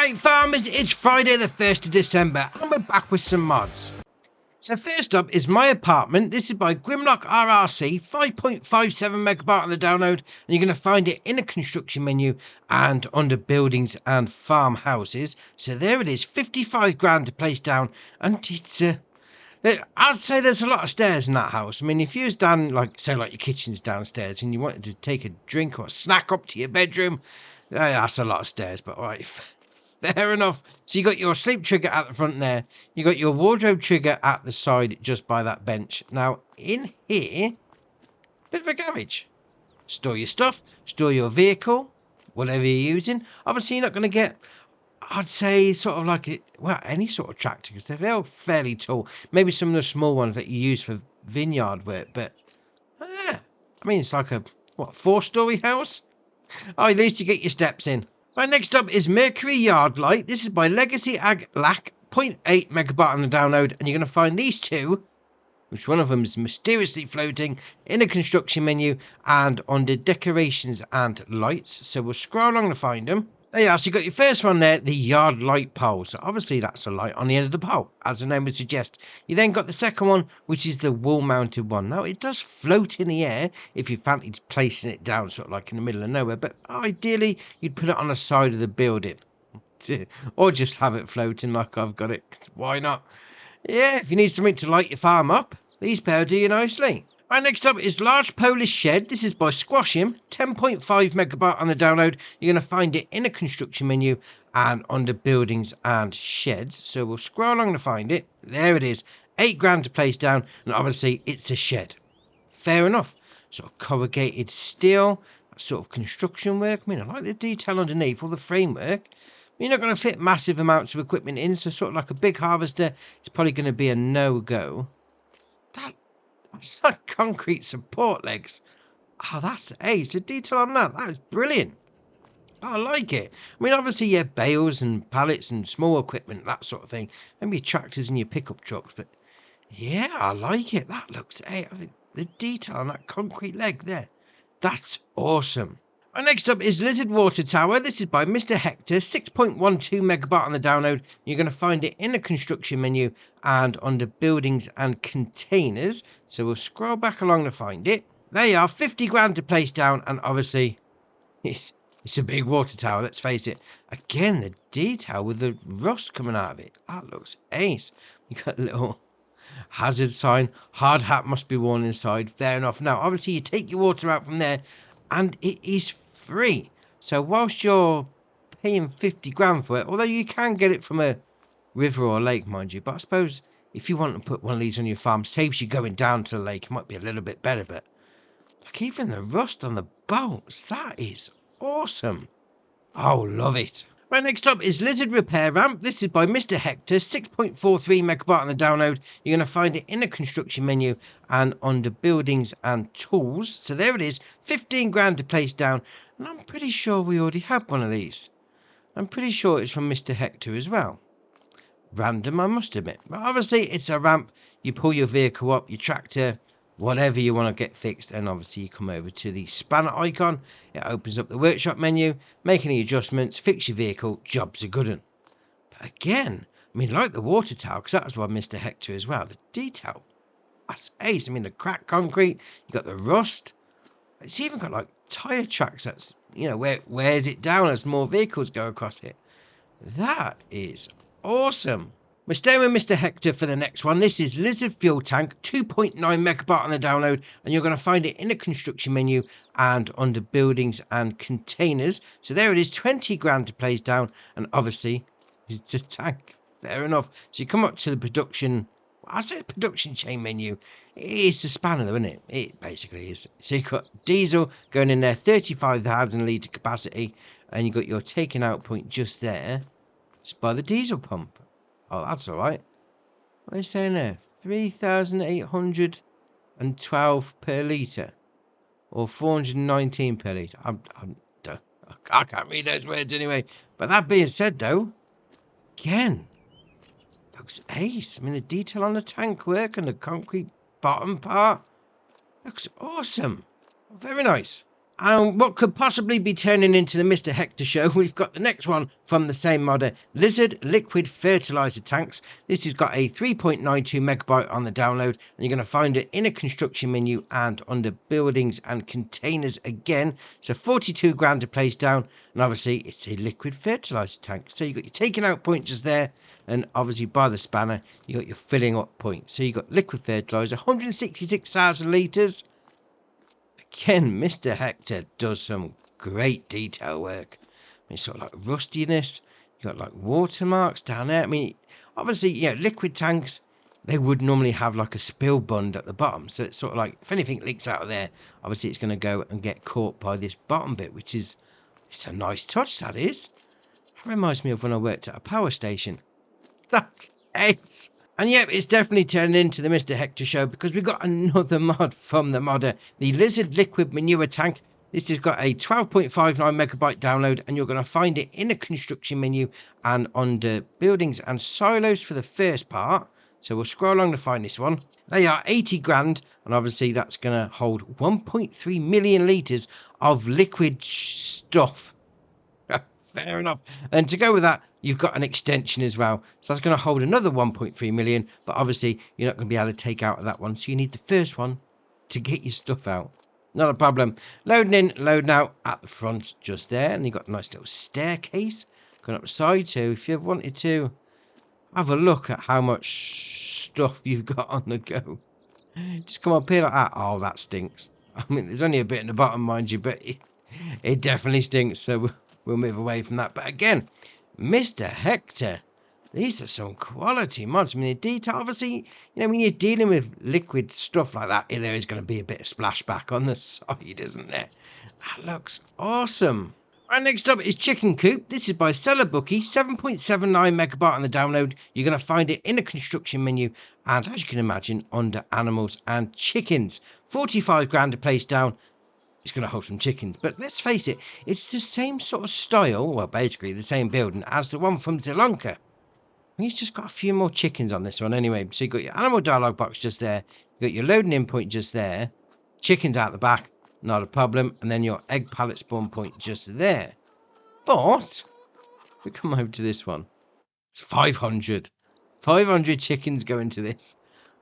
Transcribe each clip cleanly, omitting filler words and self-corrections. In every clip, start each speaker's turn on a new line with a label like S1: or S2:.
S1: Right, farmers, it's Friday the 1st of December, and we're back with some mods. So first up is my apartment. This is by Grimlock RRC, 5.57 megabyte on the download, and you're going to find it in the construction menu and under buildings and farmhouses. So there it is, 55 grand to place down, and it's I'd say there's a lot of stairs in that house. I mean, if you was down, like your kitchen's downstairs, and you wanted to take a drink or a snack up to your bedroom, that's a lot of stairs, but all right. Fair enough. So you got your sleep trigger at the front there. You got your wardrobe trigger at the side just by that bench. Now, in here, bit of a garage. Store your stuff, store your vehicle, whatever you're using. Obviously, you're not going to get, I'd say, sort of like, any sort of tractor, because they're all fairly tall. Maybe some of the small ones that you use for vineyard work, but, I mean, it's like a, 4-story house? Oh, at least you get your steps in. Right, next up is Mercury Yard Light. This is by Legacy Ag Lac, 0.8 megabyte on the download, and you're going to find these two, which one of them is mysteriously floating in the construction menu and under decorations and lights. So we'll scroll along to find them. There you are. So you got your first one there, the yard light pole. So obviously that's a light on the end of the pole, as the name would suggest. You then got the second one, which is the wall-mounted one. Now, it does float in the air if you fancied placing it down, sort of like in the middle of nowhere. But ideally, you'd put it on the side of the building. Or just have it floating like I've got it. Why not? Yeah, if you need something to light your farm up, these pair do you nicely. Right, next up is Large Polish Shed. This is by Squash Him, 10.5 megabyte on the download. You're going to find it in the construction menu and under buildings and sheds. So we'll scroll along to find it. There it is, 8 grand to place down, and obviously it's a shed. Fair enough. Sort of corrugated steel, sort of construction work. I mean, I like the detail underneath, all the framework. You're not going to fit massive amounts of equipment in, so sort of like a big harvester, it's probably going to be a no-go. That's like concrete support legs. Oh, that's ace. The detail on that is brilliant. I like it. I mean, obviously, yeah, bales and pallets and small equipment, that sort of thing. Maybe tractors and your pickup trucks, but yeah, I like it. That looks, I think the detail on that concrete leg there, that's awesome. Right, next up is Lizard Water Tower. This is by Mr. Hector, 6.12 megabyte on the download. You're going to find it in the construction menu and under buildings and containers. So we'll scroll back along to find it. There you are, 50 grand to place down, and obviously it's a big water tower, let's face it. Again, the detail with the rust coming out of it, that looks ace. You got a little hazard sign, hard hat must be worn inside, fair enough. Now, obviously you take your water out from there, and it is free. So whilst you're paying 50 grand for it, although you can get it from a river or a lake, mind you, but I suppose if you want to put one of these on your farm, saves you going down to the lake, it might be a little bit better. But like, even the rust on the bolts, that is awesome. Oh, love it. Right, next up is Lizard Repair Ramp. This is by Mr. Hector, 6.43 megabyte on the download. You're going to find it in the construction menu and under buildings and tools. So there it is, 15 grand to place down. And I'm pretty sure we already had one of these. I'm pretty sure it's from Mr. Hector as well. Random, I must admit. But obviously, it's a ramp. You pull your vehicle up, your tractor, whatever you want to get fixed, and obviously you come over to the spanner icon. It opens up the workshop menu, make any adjustments, fix your vehicle, job's a good one. But again, I mean, like the water tower, because that was by Mr. Hector as well, the detail, that's ace. I mean, the cracked concrete, you got the rust, it's even got like tyre tracks that's, where wears it down as more vehicles go across it. That is awesome. We're staying with Mr. Hector for the next one. This is Lizard Fuel Tank, 2.9 megabyte on the download, and you're going to find it in the construction menu and under buildings and containers. So there it is, 20 grand to place down, and obviously it's a tank. Fair enough. So you come up to the production, I say production chain menu. It's a spanner though, isn't it? It basically is. So you've got diesel going in there, 35,000 litre capacity, and you've got your taking out point just there. It's by the diesel pump. Oh, that's all right. What are they saying there? 3,812 per litre. Or 419 per litre. I can't read those words anyway. But that being said, though, again, looks ace. I mean, the detail on the tank work and the concrete bottom part looks awesome. Very nice. And what could possibly be turning into the Mr. Hector show, we've got the next one from the same modder, Lizard Liquid Fertilizer Tanks. This has got a 3.92 megabyte on the download, and you're going to find it in a construction menu and under buildings and containers again. So 42 grand to place down, and obviously it's a liquid fertilizer tank. So you've got your taking out point just there, and obviously by the spanner, you got your filling up point. So you've got liquid fertilizer, 166,000 litres. Again, Mr. Hector does some great detail work. I mean, sort of like rustiness. You got like watermarks down there. I mean, obviously, yeah, liquid tanks, they would normally have like a spill bund at the bottom. So it's sort of like, if anything leaks out of there, obviously it's going to go and get caught by this bottom bit, which is, it's a nice touch, that is. That reminds me of when I worked at a power station. That's ace. And yep, it's definitely turned into the Mr. Hector show, because we've got another mod from the modder, the Lizard Liquid Manure Tank. This has got a 12.59 megabyte download, and you're going to find it in a construction menu and under buildings and silos for the first part. So we'll scroll along to find this one. They are 80 grand, and obviously that's going to hold 1.3 million litres of liquid stuff. Fair enough. And to go with that, you've got an extension as well. So that's going to hold another 1.3 million. But obviously, you're not going to be able to take out of that one. So you need the first one to get your stuff out. Not a problem. Loading in, loading out at the front just there. And you've got a nice little staircase going up the side. So if you wanted to have a look at how much stuff you've got on the go, just come up here like that. Oh, that stinks. I mean, there's only a bit in the bottom, mind you, but it definitely stinks. So we'll move away from that. But again, Mr. Hector, these are some quality mods. I mean, the detail, obviously, you know, when you're dealing with liquid stuff like that, there is going to be a bit of splashback on the side, isn't there? That looks awesome. Right, next up is Chicken Coop. This is by Seller Bookie, 7.79 megabyte on the download. You're going to find it in a construction menu and, as you can imagine, under animals and chickens. 45 grand to place down. It's going to hold some chickens, but let's face it, it's the same sort of style, well, basically the same building as the one from Sri Lanka. He's just got a few more chickens on this one anyway. So you've got your animal dialogue box just there, you've got your loading in point just there, chickens out the back, not a problem, and then your egg pallet spawn point just there. But we come over to this one. It's 500. 500 chickens go into this.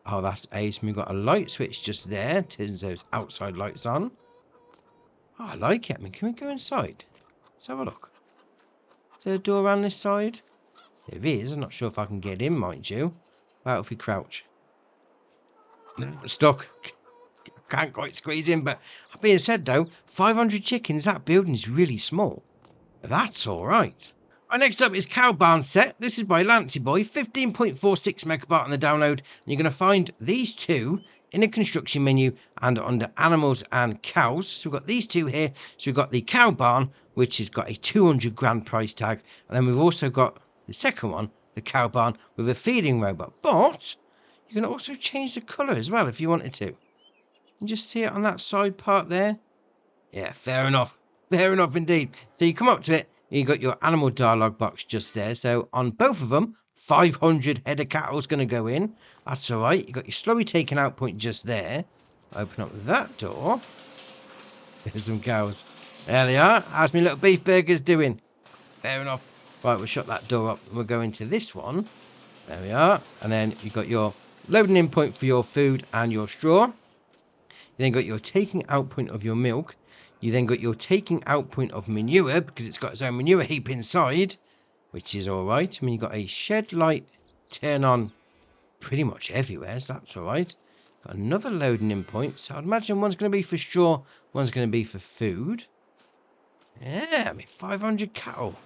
S1: Oh, that's ace. And we've got a light switch just there, turns those outside lights on. Oh, I like it. I mean, can we go inside? Let's have a look. Is there a door around this side? There is. I'm not sure if I can get in, mind you. Well, if we crouch. No, I'm stuck. Can't quite squeeze in, but that being said, though, 500 chickens, that building is really small. That's all right. Right, next up is Cow Barn Set. This is by Lancy Boy, 15.46 megabyte on the download. And you're going to find these two in a construction menu and under animals and cows. So we've got these two here. So we've got the cow barn, which has got a 200 grand price tag. And then we've also got the second one, the cow barn with a feeding robot. But you can also change the colour as well if you wanted to. You just see it on that side part there. Yeah, fair enough. Fair enough indeed. So you come up to it, you got your animal dialogue box just there. So on both of them, 500 head of cattle is going to go in. That's all right. You got your slowly taken out point just there. Open up that door. There's some cows. There they are. How's my little beef burgers doing? Fair enough. Right, we'll shut that door up. We'll go into this one. There we are. And then you've got your loading in point for your food and your straw. You then got your taking out point of your milk. You then got your taking out point of manure, because it's got its own manure heap inside, which is all right. I mean, you've got a shed light turn on pretty much everywhere, so that's all right. Got another loading in point, so I'd imagine one's going to be for straw, one's going to be for food. Yeah, I mean, 500 cattle.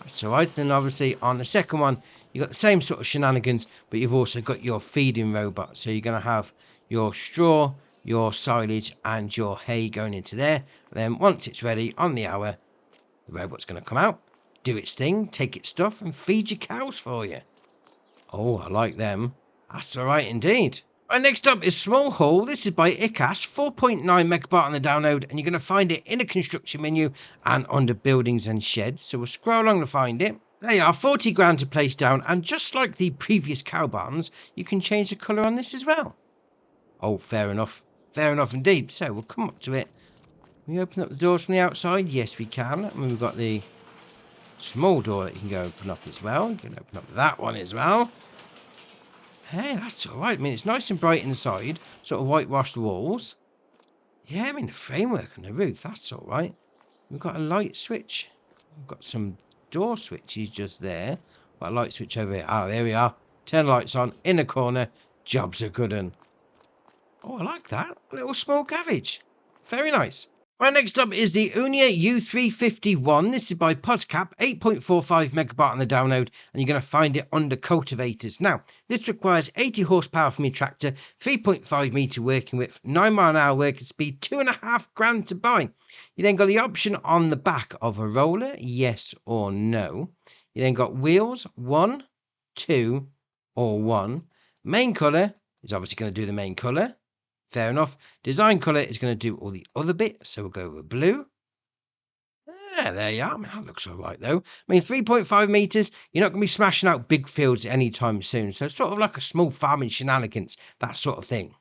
S1: That's all right. Then obviously on the second one, you've got the same sort of shenanigans, but you've also got your feeding robot. So you're going to have your straw, your silage and your hay going into there. And then once it's ready on the hour, the robot's going to come out, do its thing, take its stuff and feed your cows for you. Oh, I like them. That's all right indeed. Right, next up is Small Haul. This is by Icas, 4.9 megabyte on the download, and you're going to find it in a construction menu and under buildings and sheds. So we'll scroll along to find it. They are 40 grand to place down, and just like the previous cow barns, you can change the colour on this as well. Oh, fair enough. Fair enough indeed. So we'll come up to it. Can we open up the doors from the outside? Yes, we can. And we've got the small door that you can go open up as well. You can open up that one as well. Hey, that's all right. I mean, it's nice and bright inside. Sort of whitewashed walls. Yeah, I mean, the framework on the roof, that's all right. We've got a light switch. We've got some door switches just there. Got a light switch over here. Ah, there we are. 10 lights on in the corner. Jobs are good un. Oh, I like that. A little small garage. Very nice. Right, next up is the Unia U351. This is by Poscap, 8.45 megabyte on the download, and you're going to find it under cultivators. Now, this requires 80 horsepower from your tractor, 3.5 meter working width, 9 mile an hour working speed, $2.5 grand to buy. You then got the option on the back of a roller, yes or no. You then got wheels, 1, 2, or 1. Main colour is obviously going to do the main colour. Fair enough. Design colour is going to do all the other bits, so we'll go with blue. Yeah, there you are. I mean, that looks all right, though. I mean, 3.5 metres, you're not going to be smashing out big fields anytime soon, so it's sort of like a small farming shenanigans, that sort of thing.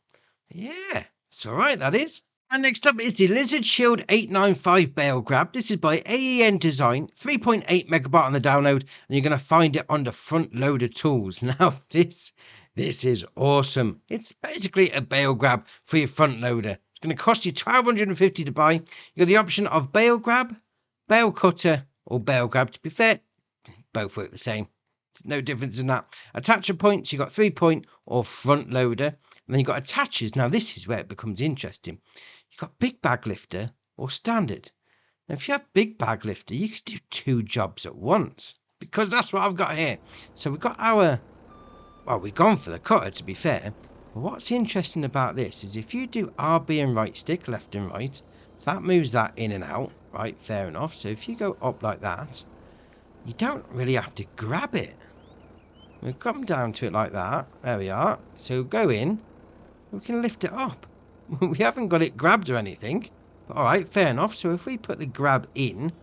S1: Yeah, it's all right, that is. And next up is the Lizard Shield 895 Bale Grab. This is by AEN Design, 3.8 megabyte on the download, and you're going to find it under Front Loader Tools. Now, this is awesome. It's basically a bale grab for your front loader. It's going to cost you $1,250 to buy. You got the option of bale grab, bale cutter, or bale grab. To be fair, both work the same. No difference in that. Attachment points, you got 3-point or front loader. And then you've got attachers. Now, this is where it becomes interesting. You've got big bag lifter or standard. Now, if you have big bag lifter, you could do 2 jobs at once. Because that's what I've got here. So we've got our... Well, we've gone for the cutter, to be fair. But what's interesting about this is if you do RB and right stick, left and right, so that moves that in and out, right? Fair enough. So if you go up like that, you don't really have to grab it. We'll come down to it like that. There we are. So go in. We can lift it up. We haven't got it grabbed or anything. But all right, fair enough. So if we put the grab in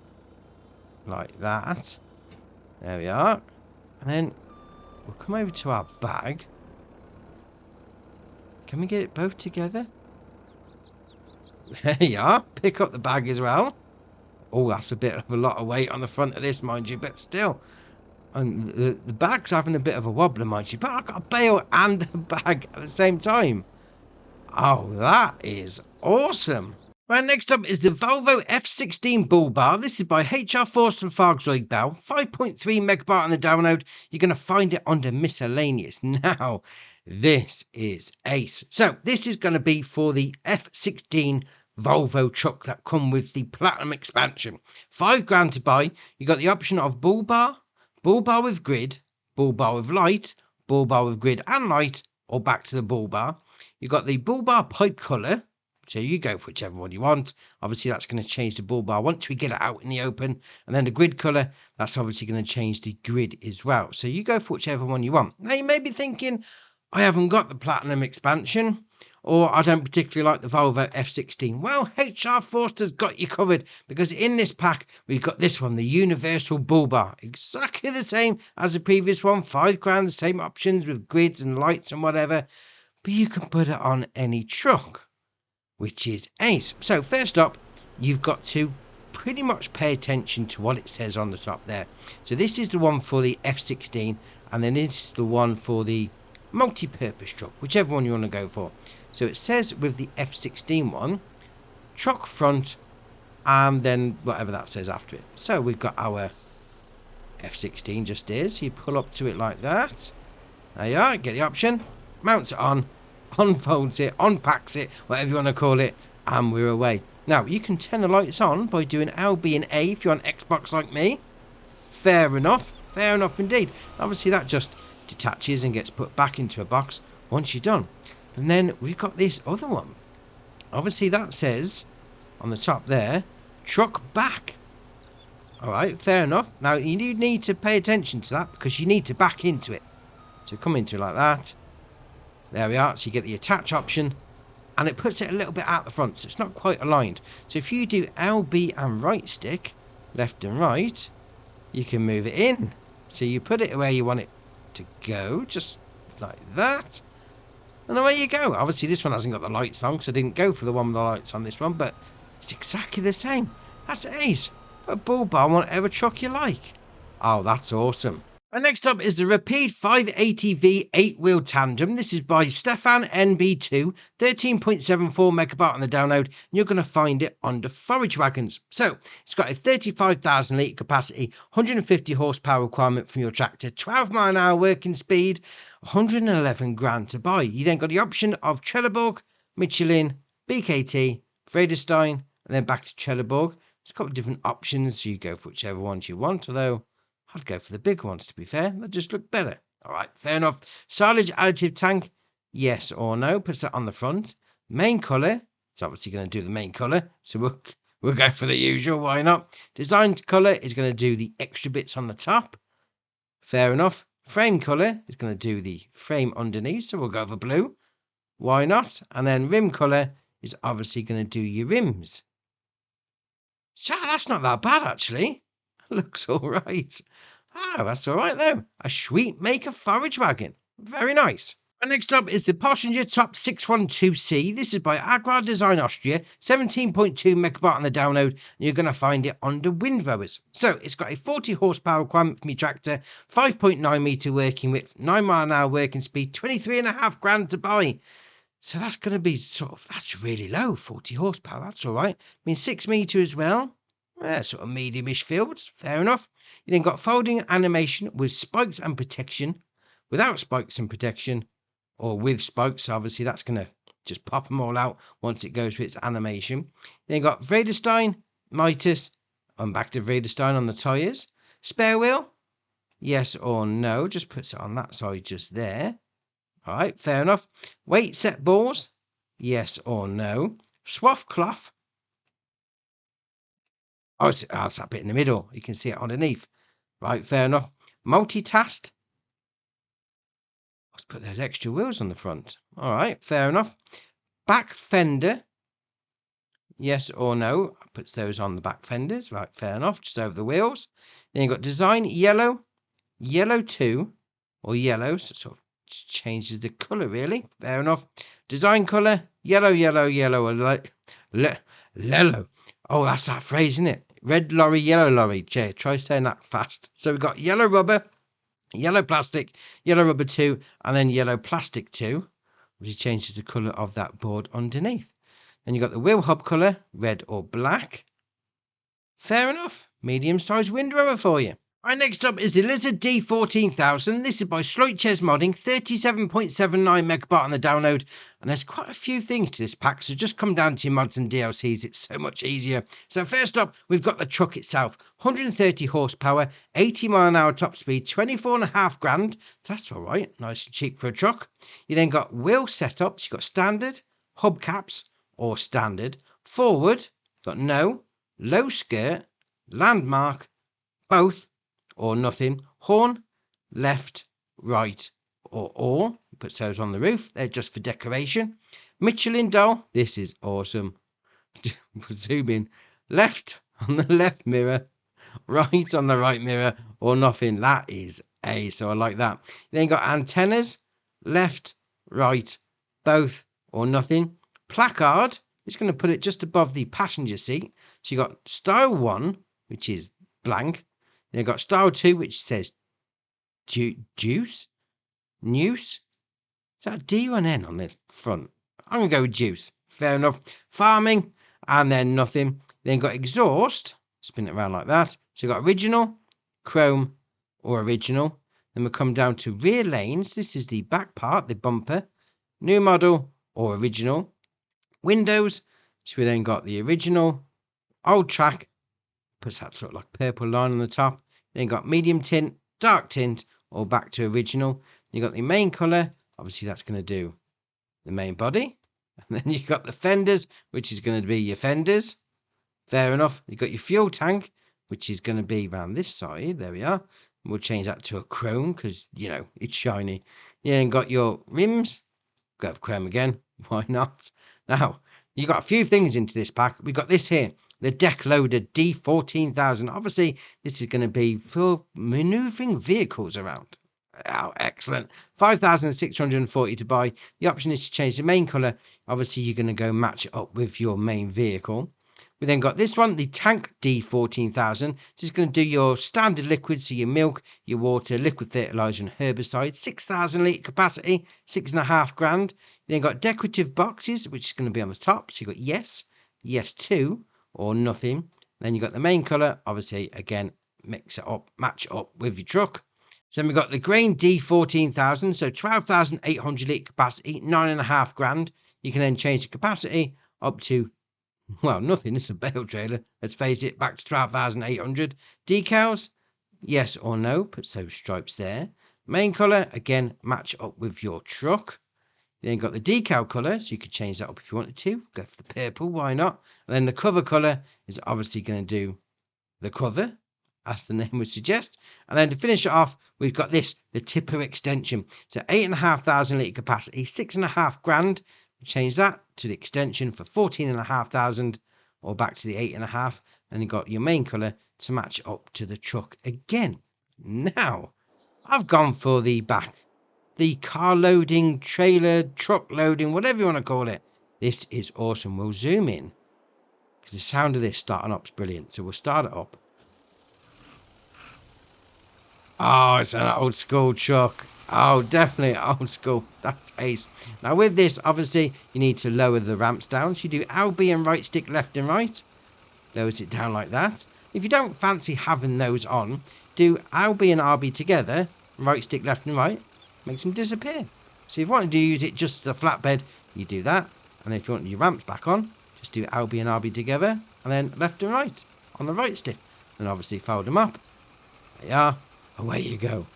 S1: like that, there we are. And then we'll come over to our bag. Can we get it both together? There you are. Pick up the bag as well. Oh, that's a bit of a lot of weight on the front of this, mind you, but still. And the bag's having a bit of a wobbler, mind you, but I've got a bale and a bag at the same time. Oh, that is awesome. Right, next up is the Volvo F16 Bull Bar. This is by HR Force and Farmall Bell. 5.3 megabyte on the download. You're going to find it under miscellaneous. Now, this is ace. So, this is going to be for the F16 Volvo truck that come with the Platinum expansion. $5 grand to buy. You got the option of bull bar with grid, bull bar with light, bull bar with grid and light, or back to the bull bar. You got the bull bar pipe colour. So you go for whichever one you want. Obviously, that's going to change the bull bar once we get it out in the open. And then the grid colour, that's obviously going to change the grid as well. So you go for whichever one you want. Now, you may be thinking, I haven't got the Platinum expansion, or I don't particularly like the Volvo F16. Well, HR Forster's got you covered, because in this pack, we've got this one, the Universal Bull Bar. Exactly the same as the previous one. $5 grand, same options with grids and lights and whatever. But you can put it on any truck, which is ace. So first up, you've got to pretty much pay attention to what it says on the top there. So this is the one for the F16, and then this is the one for the multi-purpose truck, whichever one you want to go for. So it says with the F16 one, truck front, and then whatever that says after it. So we've got our F16 just here. So you pull up to it like that. There you are, get the option, mounts it on, unfolds it, unpacks it, whatever you want to call it, and we're away. Now, you can turn the lights on by doing LB and A if you're on Xbox like me. Fair enough indeed. Obviously, that just detaches and gets put back into a box once you're done. And then we've got this other one. Obviously, that says on the top there, truck back. Alright, fair enough. Now, you do need to pay attention to that because you need to back into it. So come into it like that. There we are. So you get the attach option, and it puts it a little bit out the front, so it's not quite aligned. So if you do LB and right stick, left and right, you can move it in. So you put it where you want it to go, just like that. And away you go. Obviously, this one hasn't got the lights on, so I didn't go for the one with the lights on this one, but It's exactly the same. That's ace. A bull bar on whatever truck you like. Oh, that's awesome. And next up is the Rapide 580V 8-wheel tandem. This is by Stefan NB2, 13.74 megabyte on the download. And you're going to find it under Forage Wagons. So it's got a 35,000 litre capacity, 150 horsepower requirement from your tractor, 12 mile an hour working speed, 111 grand to buy. You then got the option of Trelleborg, Michelin, BKT, Vredestein, and then back to Trelleborg. There's a couple of different options. You go for whichever ones you want, although I'd go for the big ones, to be fair. They just look better. All right, fair enough. Silage additive tank, yes or no. Puts that on the front. Main colour, it's obviously going to do the main colour. So we'll go for the usual. Why not? Design colour is going to do the extra bits on the top. Fair enough. Frame colour is going to do the frame underneath. So we'll go for blue. Why not? And then rim colour is obviously going to do your rims. That's not that bad, actually. Looks all right. Oh, that's all right, though. A sweet maker forage wagon. Very nice. And next up is the Passenger Top 612C. This is by Agrar Design Austria, 17.2 megabyte on the download, and you're going to find it under windrowers. So it's got a 40 horsepower requirement from your tractor, 5.9 meter working width, 9 mile an hour working speed, 23.5 grand to buy. So that's going to be that's really low, 40 horsepower. That's all right. I mean, 6 meter as well. Sort of medium-ish fields, fair enough. You then got folding animation with spikes and protection, without spikes and protection, or with spikes. Obviously, that's going to just pop them all out once it goes through its animation. Then you got Vredestein, Mitas, and back to Vredestein on the tyres. Spare wheel, yes or no. Just puts it on that side just there. All right, fair enough. Weight set balls, yes or no. Swath cloth. Oh, it's that bit in the middle. You can see it underneath. Right, fair enough. Multitask. Let's put those extra wheels on the front. All right, fair enough. Back fender. Yes or no. Puts those on the back fenders. Right, fair enough. Just over the wheels. Then you've got design yellow. Yellow 2. Or yellow. So it sort of changes the colour, really. Fair enough. Design colour. Yellow, yellow, yellow. Yellow. Oh, that's that phrase, isn't it? Red lorry, yellow lorry. Jay, try saying that fast. So we've got yellow rubber, yellow plastic, yellow rubber 2, and then yellow plastic 2, which changes the colour of that board underneath. Then you've got the wheel hub colour, red or black. Fair enough. Medium-sized windrower for you. Right, next up is the Lizard D14000. This is by Schleutches Modding, 37.79 megabyte on the download. And there's quite a few things to this pack, so just come down to your mods and DLCs. It's so much easier. So first up, we've got the truck itself. 130 horsepower, 80 mile an hour top speed, 24.5 grand. That's all right. Nice and cheap for a truck. You then got wheel setups. You've got standard, hubcaps, or standard. Forward, got no, low skirt, landmark, both, or nothing. Horn, left, right, or. Puts those on the roof. They're just for decoration. Michelin dial. This is awesome. Zoom in. Left on the left mirror, right on the right mirror, or nothing. That is A, so I like that. Then you got antennas. Left, right, both, or nothing. Placard. It's going to put it just above the passenger seat. So you got style 1, which is blank. Then you've got style 2, which says juice, noose. Is that a D or an N on the front? I'm going to go with juice. Fair enough. Farming, and then nothing. Then you've got exhaust. Spin it around like that. So you've got original, chrome, or original. Then we'll come down to rear lanes. This is the back part, the bumper. New model, or original. Windows. So we then got the original, old track. Puts that sort of like purple line on the top. Then you've got medium tint, dark tint, or back to original. You've got the main colour. Obviously, that's going to do the main body. And then you've got the fenders, which is going to be your fenders. Fair enough. You've got your fuel tank, which is going to be around this side. There we are. We'll change that to a chrome because, it's shiny. You then got your rims. Go for chrome again. Why not? Now, you got a few things into this pack. We've got this here. The deck loader D14000. Obviously, this is going to be for manoeuvring vehicles around. Oh, excellent. 5,640 to buy. The option is to change the main colour. Obviously, you're going to go match it up with your main vehicle. We then got this one, the Tank D14000. This is going to do your standard liquids, so your milk, your water, liquid fertilizer and herbicide. 6,000 litre capacity, 6.5 grand. You then got decorative boxes, which is going to be on the top. So you've got yes, yes 2, or nothing. Then you got the main colour, obviously, again, mix it up, match it up with your truck. So then we got the Grain D14000, so 12,800 litre capacity, 9.5 grand. You can then change the capacity up to, well, nothing. It's a bale trailer. Let's face it, back to 12,800. Decals, yes or no. Put those stripes there. Main colour, again, match up with your truck. Then you've got the decal colour, so you could change that up if you wanted to. Go for the purple, why not? And then the cover colour is obviously going to do the cover, as the name would suggest. And then to finish it off, we've got this, the tipper extension. So 8,500 litre capacity, 6.5 grand. Change that to the extension for 14,500, or back to the 8.5, and you've got your main colour to match up to the truck again. Now, I've gone for the back, the car loading, trailer, truck loading, whatever you want to call it. This is awesome. We'll zoom in, because the sound of this starting up is brilliant. So we'll start it up. Oh, it's an old school truck. Oh, definitely old school. That's ace. Now with this, obviously, you need to lower the ramps down. So you do LB and right stick left and right. Lowers it down like that. If you don't fancy having those on, do LB and RB together, right stick left and right. Makes them disappear. So if you want to use it just as a flatbed, you do that. And if you want your ramps back on, just do LB and RB together, and then left and right on the right stick. And obviously fold them up. There you are. Away you go.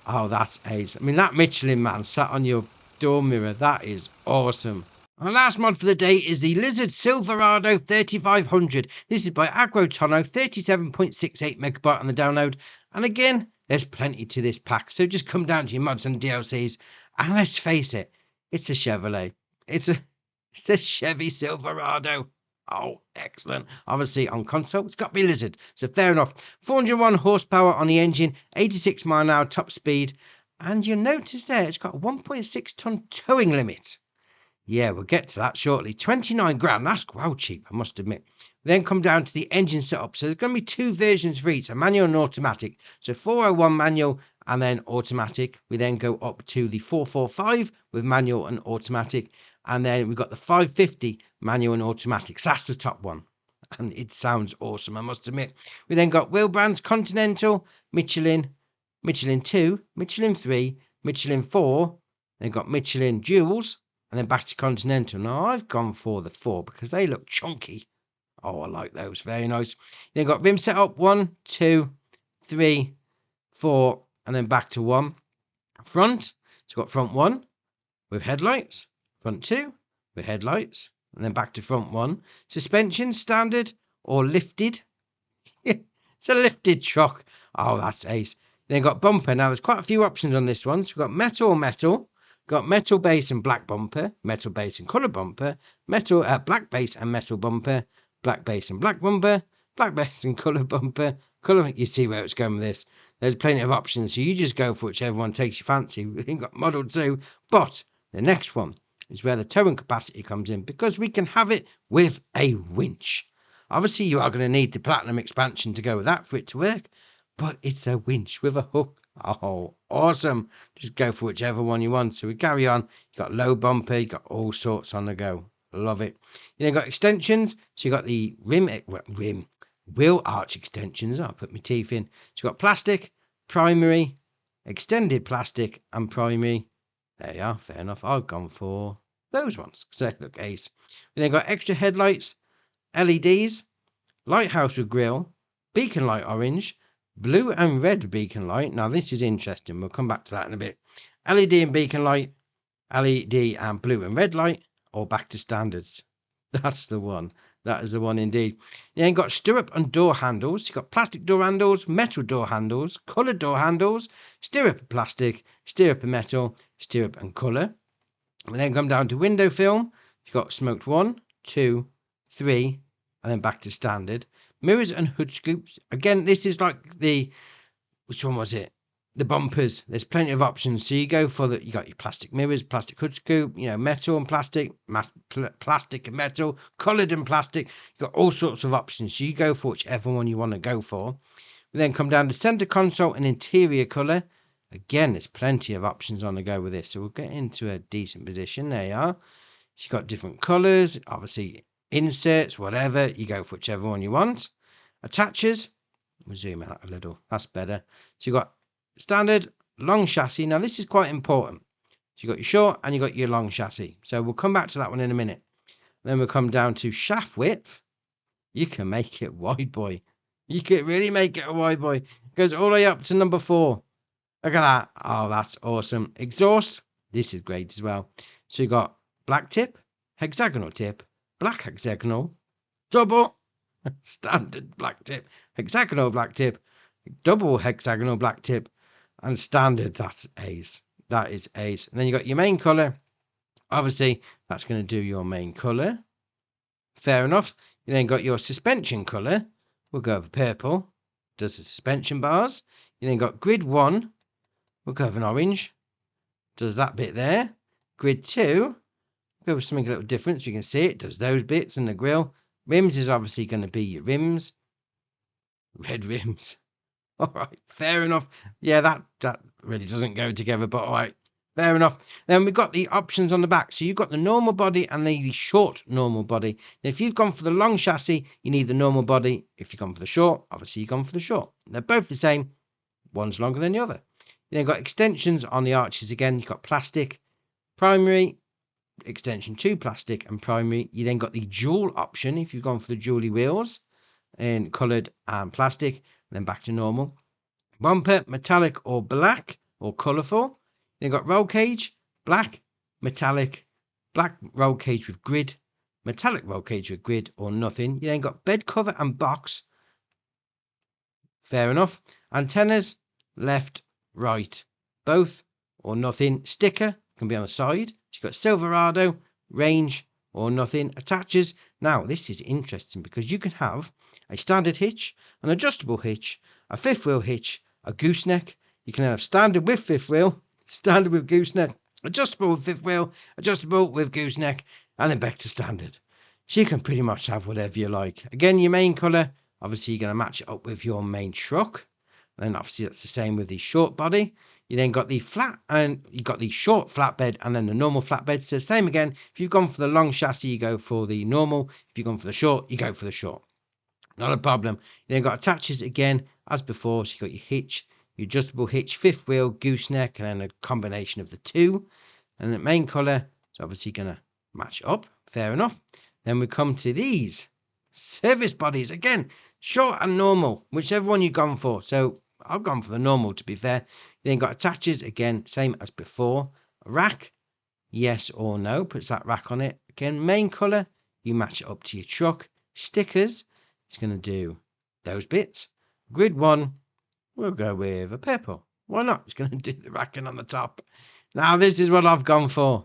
S1: Oh, that's ace. I mean, that Michelin man sat on your door mirror. That is awesome. Our last mod for the day is the Lizard Silverado 3500. This is by Agrotono, 37.68 megabyte on the download. And again, there's plenty to this pack. So just come down to your mods and DLCs. And let's face it, it's a Chevrolet. It's a Chevy Silverado. Oh, excellent. Obviously, on console, it's got to be Lizard. So fair enough. 401 horsepower on the engine, 86 mile an hour top speed. And you'll notice there, it's got a 1.6 ton towing limit. Yeah, we'll get to that shortly. 29 grand, that's well cheap, I must admit. We then come down to the engine setup. So there's going to be two versions for each, a manual and automatic. So 401 manual and then automatic. We then go up to the 445 with manual and automatic. And then we've got the 550 manual and automatic. So that's the top one. And it sounds awesome, I must admit. We then got wheel brands, Continental, Michelin, Michelin 2, Michelin 3, Michelin 4. Then got Michelin Duals. And then back to Continental. Now, I've gone for the 4 because they look chunky. Oh, I like those. Very nice. Then got rim setup 1, 2, 3, 4. And then back to 1. Front. So we've got front 1 with headlights. Front 2 with headlights, and then back to front 1. Suspension, standard or lifted. It's a lifted truck. Oh, that's ace. Then got bumper. Now, there's quite a few options on this one. So we've got metal or metal. Got metal base and black bumper, metal base and colour bumper, metal black base and metal bumper, black base and black bumper, black base and colour bumper. Colour, you see where it's going with this. There's plenty of options, so you just go for whichever one takes your fancy. We've got Model 2, but the next one is where the towing capacity comes in, because we can have it with a winch. Obviously, you are going to need the Platinum expansion to go with that for it to work, but it's a winch with a hook. Oh, awesome. Just go for whichever one you want. So we carry on. You got low bumper, you got all sorts on the go. Love it. You then got extensions. So you got the wheel arch extensions. I'll put my teeth in. So you got plastic, primary, extended plastic, and primary. There you are, fair enough. I've gone for those ones because they look ace. We then got extra headlights, LEDs, lighthouse with grille, beacon light orange, blue and red beacon light. Now this is interesting. We'll come back to that in a bit. LED and beacon light, LED and blue and red light, or back to standards. That's the one. That is the one indeed. You then got stirrup and door handles. You've got plastic door handles, metal door handles, coloured door handles, stirrup and plastic, stirrup and metal, stirrup and colour. We then come down to window film. You've got smoked 1, 2, 3, and then back to standard. Mirrors and hood scoops. Again, this is like the, which one was it? the bumpers, there's plenty of options. So you go for you got your plastic mirrors, plastic hood scoop, you know, metal and plastic, plastic and metal, coloured and plastic. You've got all sorts of options. So you go for whichever one you want to go for. We then come down to centre console and interior colour. Again, there's plenty of options on the go with this. So we'll get into a decent position. There you are. So you've got different colours, obviously inserts, whatever. You go for whichever one you want. Attaches. We'll zoom out a little. That's better. So you've got standard, long chassis. Now, this is quite important. So you've got your short and you've got your long chassis. So we'll come back to that one in a minute. Then we'll come down to shaft width. You can make it wide, boy. You can really make it a wide, boy. It goes all the way up to number 4. Look at that. Oh, that's awesome. Exhaust. This is great as well. So you've got black tip, hexagonal tip, black hexagonal, double, standard black tip, hexagonal black tip, double hexagonal black tip, and standard. That's ace. That is ace. And then you got your main colour. Obviously, that's going to do your main colour. Fair enough. You then got your suspension colour. We'll go over purple. Does the suspension bars. You then got grid 1. We'll go over an orange. Does that bit there. Grid 2. Go with something a little different so you can see it. Does those bits and the grill. Rims is obviously going to be your rims. Red rims. All right, fair enough. Yeah, that really doesn't go together, but all right, fair enough. Then we've got the options on the back. So you've got the normal body and the short normal body. Now, if you've gone for the long chassis, you need the normal body. If you've gone for the short, obviously you've gone for the short. They're both the same. One's longer than the other. You then got extensions on the arches again. You've got plastic, primary, extension 2 plastic and primary. You then got the dual option if you've gone for the dually wheels in coloured and plastic. Then back to normal. Bumper, metallic or black or colourful. Then got roll cage, black, metallic, black roll cage with grid, metallic roll cage with grid or nothing. You then got bed cover and box. Fair enough. Antennas, left, right, both or nothing. Sticker can be on the side. So you've got Silverado, range or nothing. Attaches. Now, this is interesting because you can have a standard hitch, an adjustable hitch, a fifth wheel hitch, a gooseneck. You can have standard with fifth wheel, standard with gooseneck, adjustable with fifth wheel, adjustable with gooseneck, and then back to standard. So you can pretty much have whatever you like. Again, your main colour, obviously you're going to match it up with your main truck. And then obviously that's the same with the short body. You then got the flat and you got the short flatbed and then the normal flatbed. So same again. If you've gone for the long chassis, you go for the normal. If you've gone for the short, you go for the short. Not a problem. You then got attaches again as before. So you got your hitch, your adjustable hitch, fifth wheel, gooseneck, and then a combination of the two. And the main colour is obviously going to match up. Fair enough. Then we come to these service bodies again, short and normal, whichever one you've gone for. So I've gone for the normal, to be fair. You then got attaches again, same as before. A rack, yes or no, puts that rack on it. Again, main colour, you match it up to your truck. Stickers, it's going to do those bits. Grid 1, we'll go with a purple. Why not? It's going to do the racking on the top. Now, this is what I've gone for.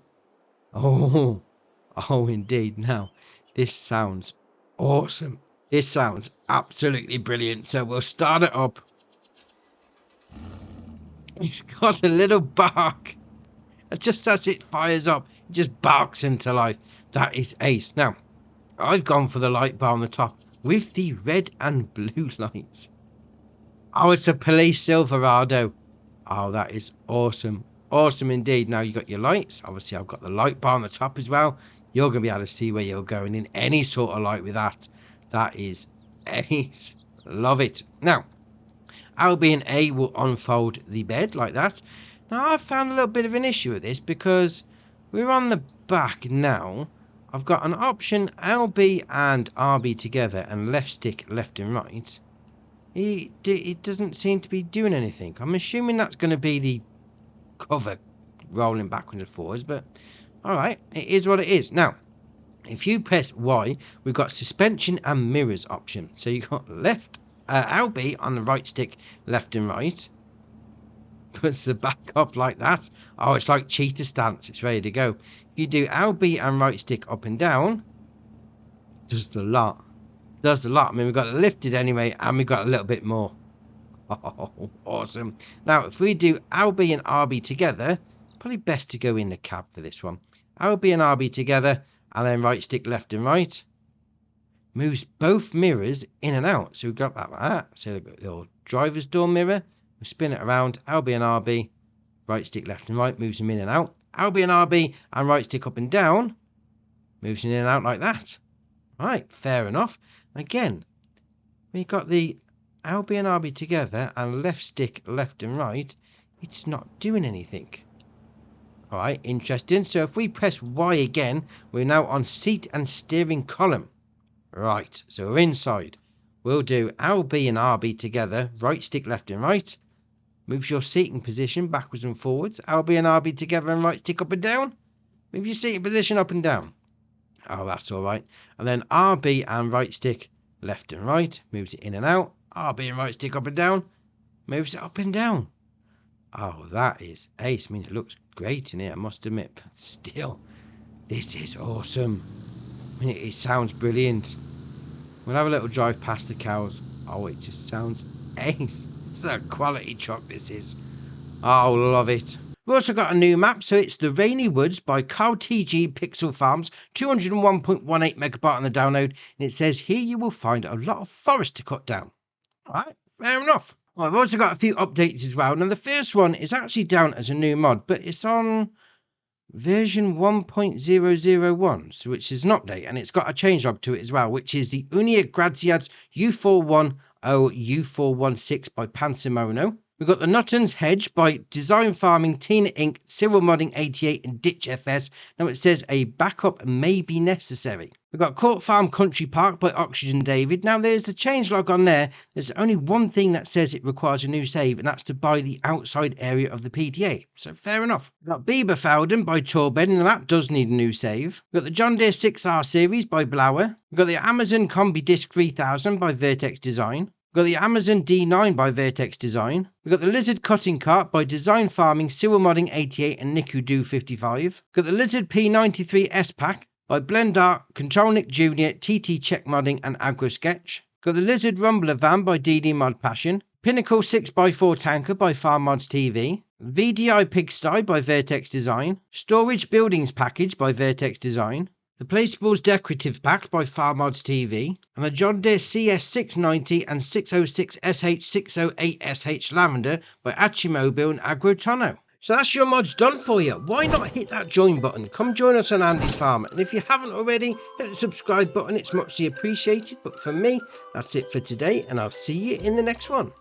S1: Oh, indeed. Now, this sounds awesome. This sounds absolutely brilliant. So we'll start it up. It's got a little bark. Just as it fires up, it just barks into life. That is ace. Now, I've gone for the light bar on the top with the red and blue lights. Oh, it's a police Silverado. Oh, that is awesome. Awesome indeed. Now, you got your lights. Obviously, I've got the light bar on the top as well. You're going to be able to see where you're going in any sort of light with that. That is ace. Love it. Now, Albie and A will unfold the bed like that. Now, I've found a little bit of an issue with this because we're on the back now. I've got an option LB and RB together and left stick left and right. It doesn't seem to be doing anything. I'm assuming that's going to be the cover rolling backwards and forwards, but alright, it is what it is. Now, if you press Y, we've got suspension and mirrors option. So you've got left LB on the right stick, left and right. Puts the back up like that. Oh, it's like cheetah stance. It's ready to go. If you do LB and right stick up and down, does the lot. Does the lot. I mean, we've got it lifted anyway, and we've got a little bit more. Oh, awesome. Now, if we do LB and RB together, probably best to go in the cab for this one. LB and RB together, and then right stick left and right. Moves both mirrors in and out. So we've got that like that. So we've got the old driver's door mirror. We spin it around, LB and RB, right stick left and right, moves them in and out. LB and RB and right stick up and down, moves them in and out like that. Right, fair enough. Again, we got the LB and RB together and left stick left and right. It's not doing anything. Alright, interesting. So if we press Y again, we're now on seat and steering column. Right, so we're inside. We'll do LB and RB together, right stick left and right. Moves your seating position backwards and forwards. LB and RB together and right stick up and down. Move your seating position up and down. Oh, that's alright. And then RB and right stick left and right. Moves it in and out. RB and right stick up and down. Moves it up and down. Oh, that is ace. I mean, it looks great in here, I must admit. But still, this is awesome. I mean, it sounds brilliant. We'll have a little drive past the cows. Oh, it just sounds ace. It's a quality truck, this is. Oh, love it. We've also got a new map, so it's the Rainy Woods by OTG Pixel Farms, 201.18 megabyte on the download, and it says here you will find a lot of forest to cut down. Alright, fair enough. Well, I've also got a few updates as well. Now, the first one is actually down as a new mod, but it's on version 1.001, so which is an update, and it's got a changelog to it as well, which is the Unia Graziads U410 U416 by Pansimono. We've got the Nutton's Hedge by Design Farming, Tina Inc., Cyril Modding 88 and Ditch FS. Now it says a backup may be necessary. We've got Court Farm Country Park by Oxygen David. Now there's a changelog on there. There's only one thing that says it requires a new save, and that's to buy the outside area of the PDA. So fair enough. We've got Bieberfelden by Torbed, and that does need a new save. We've got the John Deere 6R series by Blower. We've got the Amazon Combi Disc 3000 by Vertex Design. We've got the Amazon D9 by Vertex Design. We've got the Lizard Cutting Cart by Design Farming, Cyril Modding 88 and Niku Do 55. We've got the Lizard P93 S Pack by Blendart, Controlnik Jr., TT Check Modding and Agro Sketch. We've got the Lizard Rumbler Van by DD Mod Passion. Pinnacle 6x4 Tanker by Farmods TV. VDI Pigsty by Vertex Design. Storage Buildings Package by Vertex Design. The Placeables Decorative Pack by Farmods TV, and the John Deere CS690 and 606SH608SH Lavender by Achimobile and Agrotono. So that's your mods done for you. Why not hit that join button? Come join us on Andy's Farm, and if you haven't already, hit the subscribe button, it's muchly appreciated. But for me, that's it for today, and I'll see you in the next one.